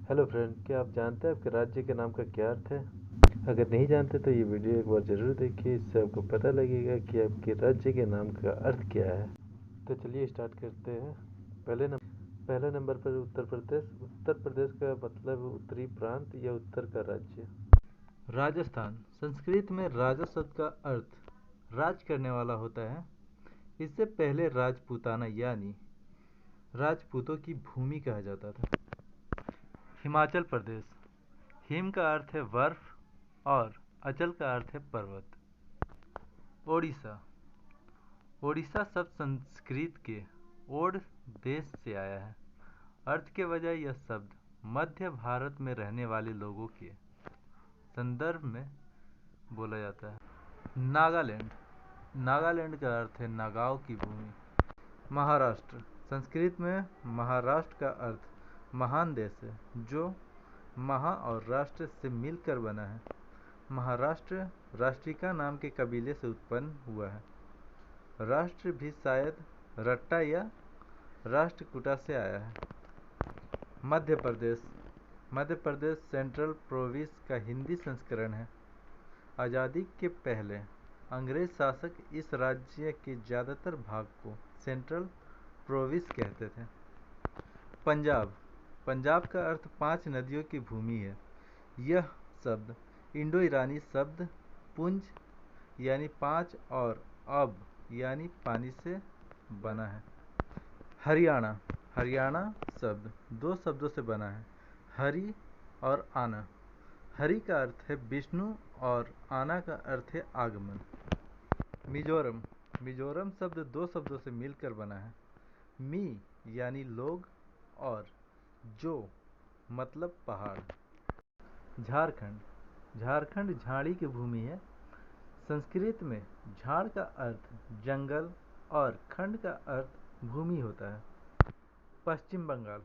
Hello friend, क्या आप जानते हैं आपके राज्य के नाम का क्या अर्थ है? अगर नहीं जानते तो ये वीडियो एक बार ज़रूर देखिए, इससे आपको पता लगेगा कि आपके राज्य के नाम का अर्थ क्या है। तो चलिए स्टार्ट करते हैं। पहले नंबर पर उत्तर प्रदेश। उत्तर प्रदेश का मतलब उत्तरी प्रांत या उत्तर का राज्य। राजस्थान संस्कृत में राजा शब्द का अर्थ राज करने वाला होता है। इससे पहले राजपूताना यानी राजपूतों की भूमि कहा जाता था। हिमाचल प्रदेश हिम का अर्थ है बर्फ और अचल का अर्थ है पर्वत। ओडिशा ओडिशा शब्द संस्कृत के ओड देश से आया है। अर्थ के बजाय यह शब्द मध्य भारत में रहने वाले लोगों के संदर्भ में बोला जाता है। नागालैंड नागालैंड का अर्थ है नागाओं की भूमि। महाराष्ट्र संस्कृत में महाराष्ट्र का अर्थ महान देश है, जो महा और राष्ट्र से मिलकर बना है। महाराष्ट्र राष्ट्रिका नाम के कबीले से उत्पन्न हुआ है। राष्ट्र भी शायद रट्टा या राष्ट्रकूटा से आया है। मध्य प्रदेश मध्य प्रदेश सेंट्रल प्रोविंस का हिंदी संस्करण है। आज़ादी के पहले अंग्रेज शासक इस राज्य के ज़्यादातर भाग को सेंट्रल प्रोविंस कहते थे। पंजाब पंजाब का अर्थ 5 नदियों की भूमि है। यह शब्द इंडो ईरानी शब्द पुंज यानी 5 और अब यानी पानी से बना है। हरियाणा हरियाणा शब्द 2 शब्दों से बना है, हरि और आना। हरि का अर्थ है विष्णु और आना का अर्थ है आगमन। मिजोरम मिजोरम शब्द 2 शब्दों से मिलकर बना है, मी यानी लोग और जो मतलब पहाड़। झारखंड झारखंड झाड़ी की भूमि है। संस्कृत में झाड़ का अर्थ जंगल और खंड का अर्थ भूमि होता है। पश्चिम बंगाल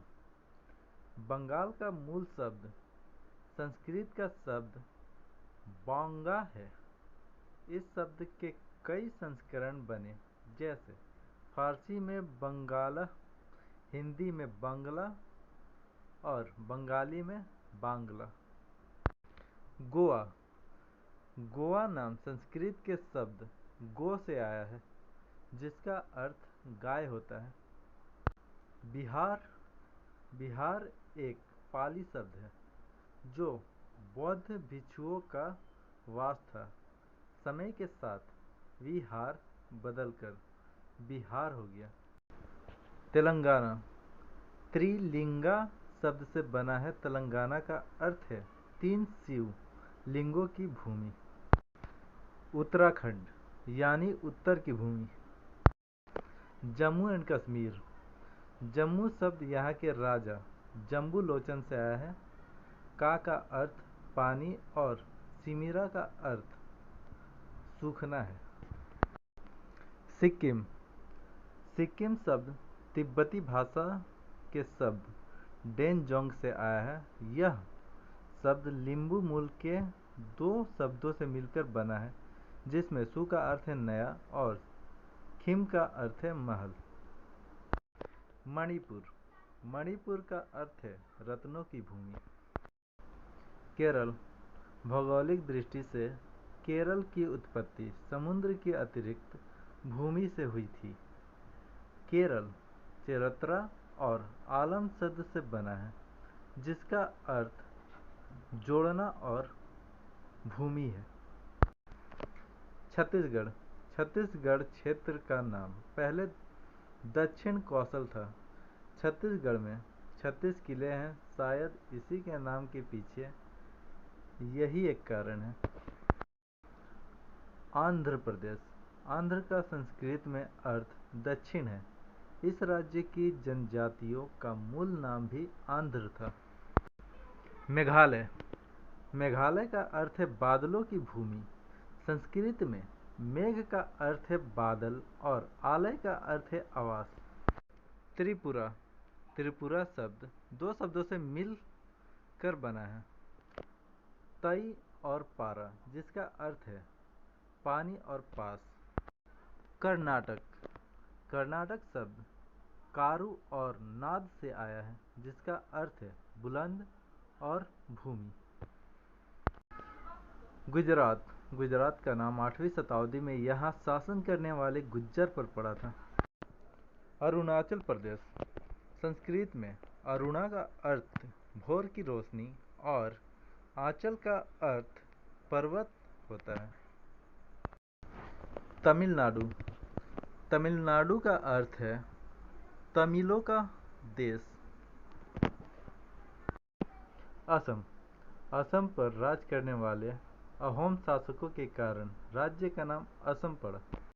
बंगाल का मूल शब्द संस्कृत का शब्द बांगा है। इस शब्द के कई संस्करण बने, जैसे फारसी में बंगाला, हिंदी में बांग्ला और बंगाली में बांग्ला। गोवा गोवा नाम संस्कृत के शब्द गो से आया है, जिसका अर्थ गाय होता है। बिहार बिहार एक पाली शब्द है, जो बौद्ध भिक्षुओं का वास था। समय के साथ विहार बदलकर बिहार हो गया। तेलंगाना त्रिलिंगा शब्द से बना है। तेलंगाना का अर्थ है 3 शिव लिंगों की भूमि। उत्तराखंड यानी उत्तर की भूमि। जम्मू एंड कश्मीर जम्मू शब्द यहाँ के राजा जम्बू लोचन से आया है। का अर्थ पानी और सिमिरा का अर्थ सूखना है। सिक्किम सिक्किम शब्द तिब्बती भाषा के शब्द डेनजोंग से आया है। यह शब्द लिम्बू मूल के 2 शब्दों से मिलकर बना है, जिसमें सु का अर्थ है नया और खिम का अर्थ है महल। मणिपुर मणिपुर का अर्थ है रत्नों की भूमि। केरल भौगोलिक दृष्टि से केरल की उत्पत्ति समुद्र के अतिरिक्त भूमि से हुई थी। केरल चेरत्रा और आलम शब्द से बना है, जिसका अर्थ जोड़ना और भूमि है। छत्तीसगढ़ छत्तीसगढ़ क्षेत्र का नाम पहले दक्षिण कौशल था। छत्तीसगढ़ में 36 किले हैं। शायद इसी के नाम के पीछे यही एक कारण है। आंध्र प्रदेश आंध्र का संस्कृत में अर्थ दक्षिण है। इस राज्य की जनजातियों का मूल नाम भी आंध्र था। मेघालय मेघालय का अर्थ है बादलों की भूमि। संस्कृत में मेघ का अर्थ है बादल और आलय का अर्थ है आवास। त्रिपुरा त्रिपुरा शब्द 2 शब्दों से मिल कर बना है, तई और पारा, जिसका अर्थ है पानी और पास। कर्नाटक कर्नाटक शब्द कारू और नाद से आया है, जिसका अर्थ है बुलंद और भूमि। गुजरात गुजरात का नाम 8वीं शताब्दी में यहाँ शासन करने वाले गुज्जर पर पड़ा था। अरुणाचल प्रदेश संस्कृत में अरुणा का अर्थ भोर की रोशनी और आंचल का अर्थ पर्वत होता है। तमिलनाडु तमिलनाडु का अर्थ है तमिलों का देश। असम असम पर राज करने वाले अहोम शासकों के कारण राज्य का नाम असम पड़ा।